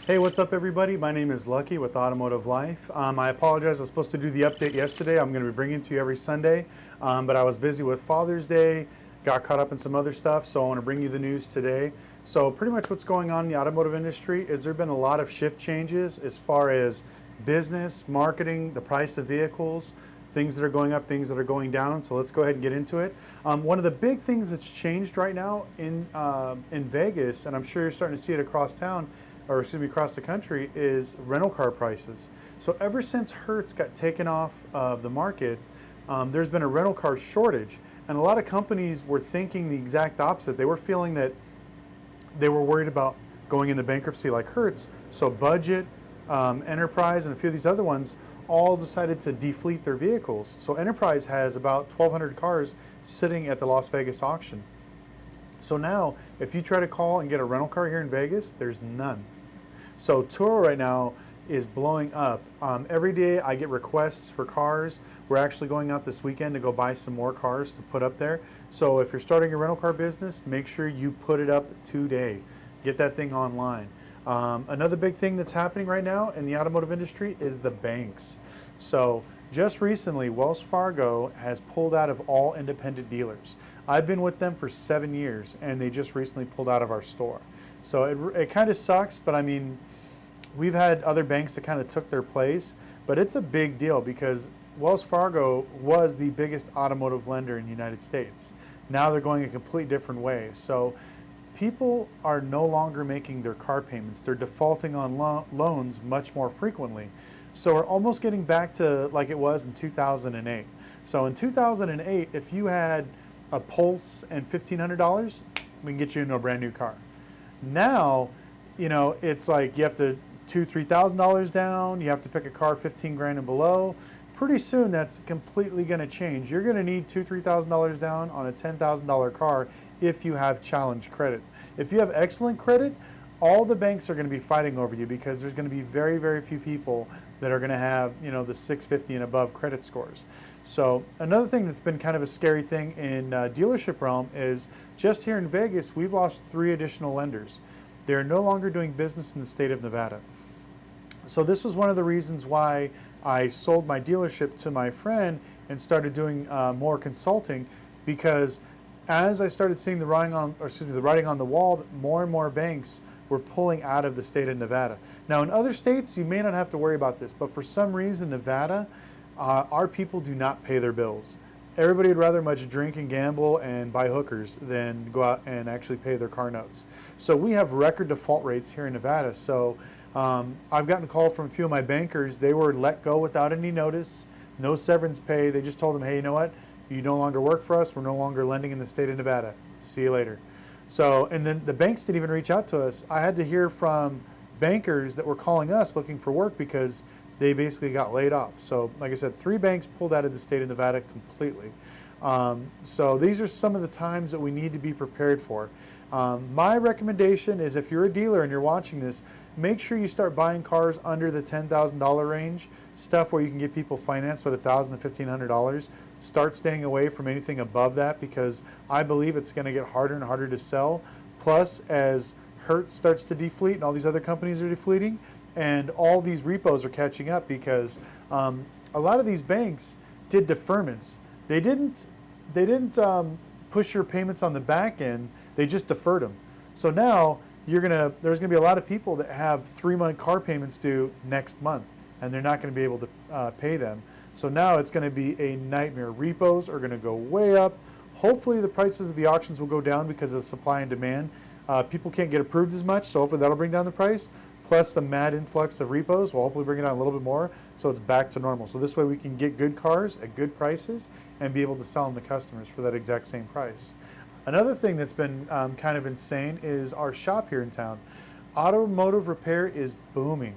Hey, what's up everybody? My name is Lucky with Automotive Life. I apologize, I was supposed to do the update yesterday. I'm going to be bringing it to you every Sunday, but I was busy with Father's Day, got caught up in some other stuff, so I want to bring you the news today. So pretty much what's going on in the automotive industry is there have been a lot of shift changes as far as business, marketing, the price of vehicles, things that are going up, things that are going down. So let's go ahead and get into it. One of the big things that's changed right now in Vegas, and I'm sure you're starting to see it across town, or excuse me, across the country, is rental car prices. So ever since Hertz got taken off of the market, there's been a rental car shortage. And a lot of companies were thinking the exact opposite. They were feeling that they were worried about going into bankruptcy like Hertz. So Budget, Enterprise, and a few of these other ones all decided to defleet their vehicles. So Enterprise has about 1,200 cars sitting at the Las Vegas auction. So now, if you try to call and get a rental car here in Vegas, there's none. So Turo right now is blowing up. Every day I get requests for cars. We're actually going out this weekend to go buy some more cars to put up there. So if you're starting a rental car business, make sure you put it up today. Get that thing online. Another big thing that's happening right now in the automotive industry is the banks. So just recently, Wells Fargo has pulled out of all independent dealers. I've been with them for 7 years, and they just recently pulled out of our store. So it kind of sucks, but I mean, we've had other banks that kind of took their place, but it's a big deal because Wells Fargo was the biggest automotive lender in the United States. Now they're going a completely different way. So people are no longer making their car payments. They're defaulting on loans much more frequently. So we're almost getting back to like it was in 2008. So in 2008, if you had a Pulse and $1,500, we can get you into a brand new car. Now, it's like you have to $2,000-$3,000 down. You have to pick a car 15 grand and below. Pretty soon, that's completely going to change. You're going to need $2,000-$3,000 down on a $10,000 car if you have challenge credit. If you have excellent credit, all the banks are going to be fighting over you because there's going to be very, very few people that are going to have, the 650 and above credit scores. So another thing that's been kind of a scary thing in dealership realm is just here in Vegas, we've lost 3 additional lenders. They're no longer doing business in the state of Nevada. So this was one of the reasons why I sold my dealership to my friend and started doing more consulting, because as I started seeing the writing on the wall, that more and more banks were pulling out of the state of Nevada. Now in other states, you may not have to worry about this, but for some reason, Nevada, our people do not pay their bills. Everybody would rather much drink and gamble and buy hookers than go out and actually pay their car notes. So we have record default rates here in Nevada. So I've gotten a call from a few of my bankers. They were let go without any notice, no severance pay. They just told them, hey, you know what? You no longer work for us. We're no longer lending in the state of Nevada. See you later. So, and then the banks didn't even reach out to us. I had to hear from bankers that were calling us looking for work because they basically got laid off. So like I said, 3 banks pulled out of the state of Nevada completely. So these are some of the times that we need to be prepared for. My recommendation is if you're a dealer and you're watching this, make sure you start buying cars under the $10,000 range, stuff where you can get people financed with $1,000 to $1,500. Start staying away from anything above that because I believe it's going to get harder and harder to sell. Plus, as Hertz starts to defleet and all these other companies are defleeting, and all these repos are catching up because a lot of these banks did deferments. They didn't push your payments on the back end. They just deferred them. So now there's gonna be a lot of people that have 3-month car payments due next month, and they're not gonna be able to pay them. So now it's gonna be a nightmare. Repos are gonna go way up. Hopefully the prices of the auctions will go down because of supply and demand. People can't get approved as much, so hopefully that'll bring down the price. Plus the mad influx of repos will hopefully bring it down a little bit more, so it's back to normal. So this way we can get good cars at good prices and be able to sell them to customers for that exact same price. Another thing that's been kind of insane is our shop here in town. Automotive repair is booming.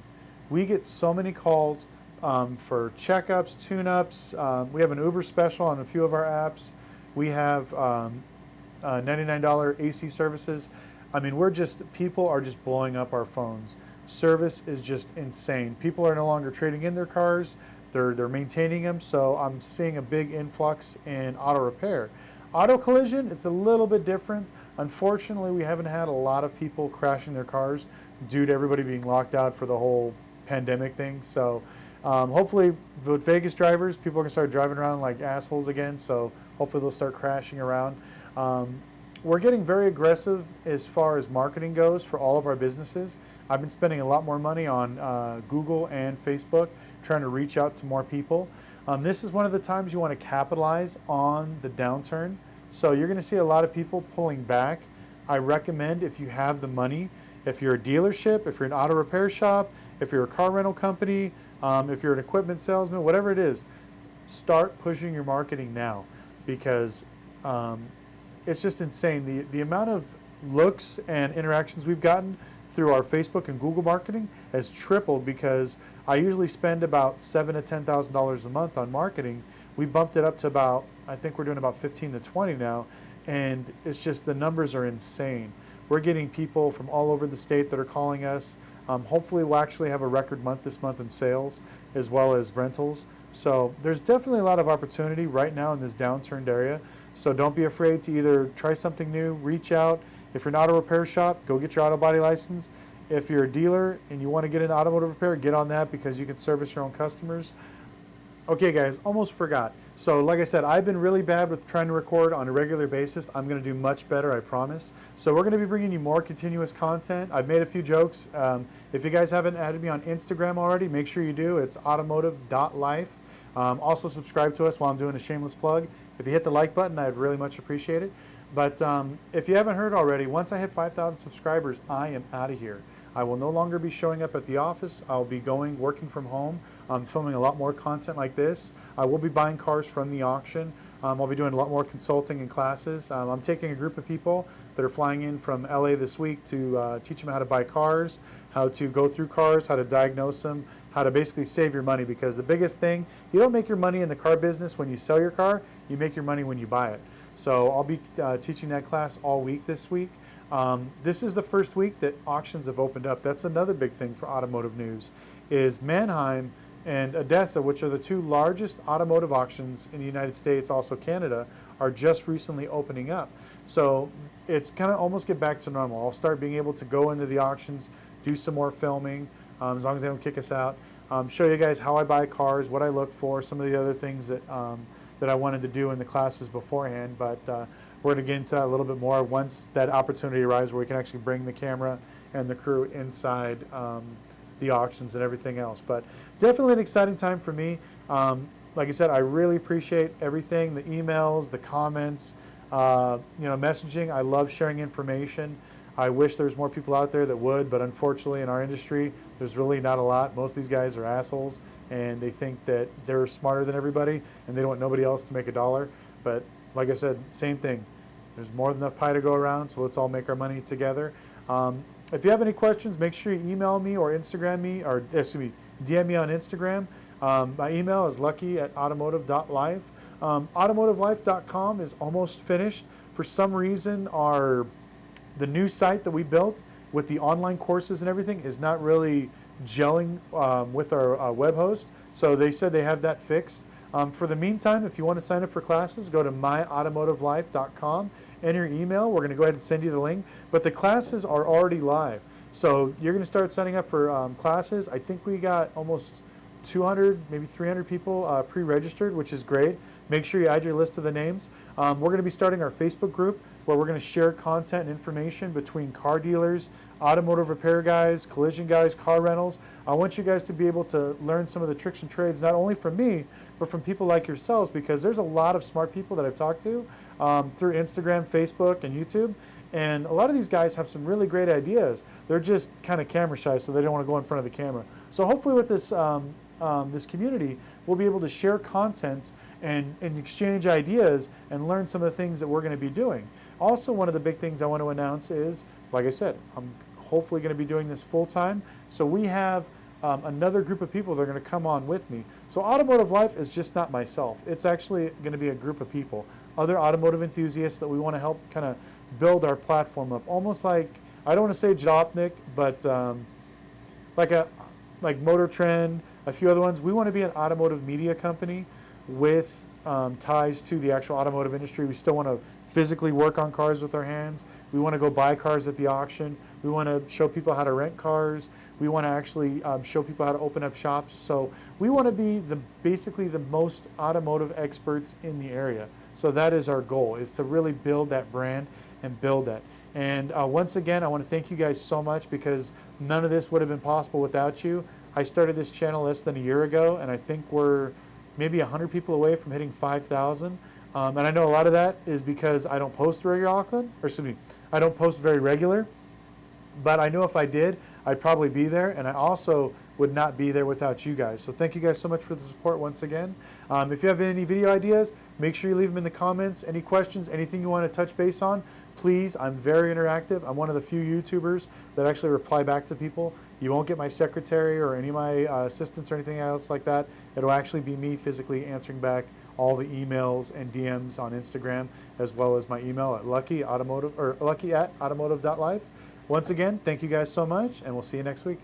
We get so many calls for checkups, tune-ups. We have an Uber special on a few of our apps. We have $99 AC services. I mean, people are just blowing up our phones. Service is just insane. People are no longer trading in their cars. They're maintaining them. So I'm seeing a big influx in auto repair. Auto collision, it's a little bit different. Unfortunately, we haven't had a lot of people crashing their cars due to everybody being locked out for the whole pandemic thing. So hopefully with Vegas drivers, people are going to start driving around like assholes again. So hopefully they'll start crashing around. We're getting very aggressive as far as marketing goes for all of our businesses. I've been spending a lot more money on Google and Facebook, trying to reach out to more people. This is one of the times you want to capitalize on the downturn. So you're going to see a lot of people pulling back. I recommend, if you have the money, if you're a dealership, if you're an auto repair shop, if you're a car rental company, if you're an equipment salesman, whatever it is, start pushing your marketing now, because it's just insane. The amount of looks and interactions we've gotten through our Facebook and Google marketing has tripled, because I usually spend about $7,000 to $10,000 a month on marketing. We bumped it up to about, I think we're doing about 15 to 20 now, and it's just, the numbers are insane. We're getting people from all over the state that are calling us. Hopefully we'll actually have a record month this month in sales as well as rentals. So there's definitely a lot of opportunity right now in this downturned area. So don't be afraid to either try something new, reach out. If you're an auto repair shop, go get your auto body license. If you're a dealer and you want to get into automotive repair, get on that, because you can service your own customers. Okay guys, almost forgot. So like I said, I've been really bad with trying to record on a regular basis. I'm going to do much better, I promise. So we're going to be bringing you more continuous content. I've made a few jokes. If you guys haven't added me on Instagram already, make sure you do. It's automotive.life. Also subscribe to us while I'm doing a shameless plug. If you hit the like button, I'd really much appreciate it. But if you haven't heard already, once I hit 5,000 subscribers, I am out of here. I will no longer be showing up at the office. I'll be working from home. I'm filming a lot more content like this. I will be buying cars from the auction. I'll be doing a lot more consulting and classes. I'm taking a group of people that are flying in from LA this week to teach them how to buy cars, how to go through cars, how to diagnose them, how to basically save your money. Because the biggest thing, you don't make your money in the car business when you sell your car, you make your money when you buy it. So I'll be teaching that class all week this week. This is the first week that auctions have opened up. That's another big thing for automotive news, is Mannheim and Odessa, which are the two largest automotive auctions in the United States, also Canada, are just recently opening up. So it's kind of almost get back to normal. I'll start being able to go into the auctions, do some more filming, as long as they don't kick us out, show you guys how I buy cars, what I look for, some of the other things that, that I wanted to do in the classes beforehand. But we're going to get into that a little bit more once that opportunity arises, where we can actually bring the camera and the crew inside the auctions and everything else. But definitely an exciting time for me. Like I said, I really appreciate everything, the emails, the comments, messaging. I love sharing information. I wish there was more people out there that would, but unfortunately in our industry, there's really not a lot. Most of these guys are assholes, and they think that they're smarter than everybody, and they don't want nobody else to make a dollar. But like I said, same thing. There's more than enough pie to go around, so let's all make our money together. If you have any questions, make sure you email me or Instagram me, or DM me on Instagram. My email is lucky@automotive.life. Automotivelife.com is almost finished. For some reason, the new site that we built with the online courses and everything is not really gelling with our web host. So they said they have that fixed. For the meantime, if you want to sign up for classes, go to myautomotivelife.com, enter your email. We're going to go ahead and send you the link. But the classes are already live. So you're going to start signing up for classes. I think we got almost 200, maybe 300 people pre-registered, which is great. Make sure you add your list of the names. We're going to be starting our Facebook group, where we're going to share content and information between car dealers, automotive repair guys, collision guys, car rentals. I want you guys to be able to learn some of the tricks and trades, not only from me, but from people like yourselves, because there's a lot of smart people that I've talked to through Instagram, Facebook, and YouTube. And a lot of these guys have some really great ideas. They're just kind of camera shy, so they don't want to go in front of the camera. So hopefully with this, this community, we'll be able to share content and exchange ideas and learn some of the things that we're going to be doing. Also, one of the big things I want to announce is, like I said, I'm hopefully going to be doing this full time. So we have another group of people that are going to come on with me. So Automotive Life is just not myself. It's actually going to be a group of people, other automotive enthusiasts that we want to help kind of build our platform up. Almost like, I don't want to say Jalopnik, but like Motor Trend, a few other ones. We want to be an automotive media company with ties to the actual automotive industry. We still want to physically work on cars with our hands. We want to go buy cars at the auction. We want to show people how to rent cars. We want to actually show people how to open up shops. So we want to be basically the most automotive experts in the area. So that is our goal, is to really build that brand and build that. And once again, I want to thank you guys so much, because none of this would have been possible without you. I started this channel less than a year ago, and I think we're maybe 100 people away from hitting 5,000. And I know a lot of that is because I don't post very often, or excuse me, I don't post very regular. But I know if I did, I'd probably be there, and I also would not be there without you guys. So thank you guys so much for the support once again. If you have any video ideas, make sure you leave them in the comments. Any questions, anything you want to touch base on, please. I'm very interactive. I'm one of the few YouTubers that actually reply back to people. You won't get my secretary or any of my assistants or anything else like that. It'll actually be me physically answering back all the emails and DMs on Instagram, as well as my email at lucky@automotive.life. Once again, thank you guys so much, and we'll see you next week.